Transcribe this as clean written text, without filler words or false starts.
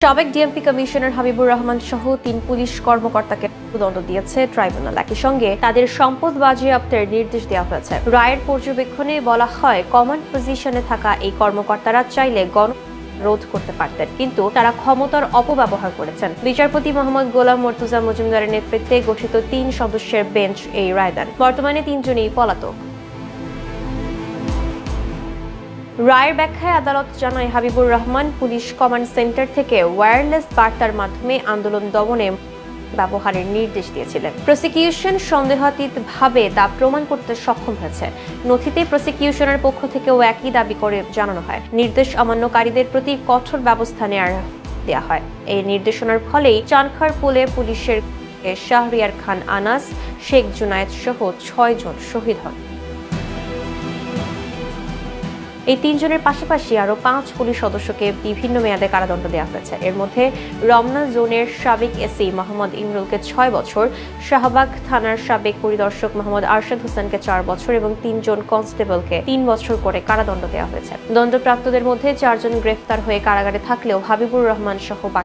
সাবেক DMP commissioner Habibur Rahman সহ ৩ police কর্মকর্তাকে দণ্ড দিয়েছে ট্রাইব্যুনাল। একই সঙ্গে তাদের সম্পদ বাজেয়াপ্তের নির্দেশ দেওয়া হয়েছে। রায়ের পর্যবেক্ষণে বলা হয়, কমান্ড পজিশনে থাকা এই কর্মকর্তারা চাইলে রোধ করতে পারতেন, কিন্তু তারা ক্ষমতার অপব্যবহার করেছেন। বিচারপতি মোহাম্মদ গোলাম মর্তুজা মজুমদারের নেতৃত্বে গঠিত ৩ সদস্যের বেঞ্চ এই রায় দেন। বর্তমানে ৩ জনই পলাতক। রায়ের ব্যাখ্যায় আদালত জানায়, Habibur Rahman police command centre থেকে ওয়্যারলেস বার্তার মাধ্যমে আন্দোলন দমনে ব্যবহারের নির্দেশ দিয়েছিলেন। প্রসিকিউশন সন্দেহাতীতভাবে তা প্রমাণ করতে সক্ষম হয়েছে। নথিতে প্রসিকিউশনের পক্ষ থেকেও একই দাবি করে জানানো হয়, নির্দেশ অমান্যকারীদের প্রতি কঠোর ব্যবস্থা দেওয়া হয়। এই নির্দেশনার ফলেই চানখার পোলে পুলিশের শাহরিয়ার খান আনাস, শেখ জুনায়েদ সহ ৬ জন শহীদ হন। এই ৩ জনের পাশাপাশি আরও ৫ পুলিশ সদস্যকে বিভিন্ন মেয়াদে কারাদণ্ড দেওয়া হয়েছে। এর মধ্যে রমনা জোনের সাবেক এসি মোহাম্মদ ইমরুলকে ৬ বছর, শাহবাগ থানার সাবেক পরিদর্শক মোহাম্মদ আরশাদ হোসেনকে ৪ বছর এবং ৩ জন কনস্টেবলকে ৩ বছর করে কারাদণ্ড দেওয়া হয়েছে। দণ্ডপ্রাপ্তদের মধ্যে ৪ জন গ্রেফতার হয়ে কারাগারে থাকলেও হাবিবুর রহমান সহ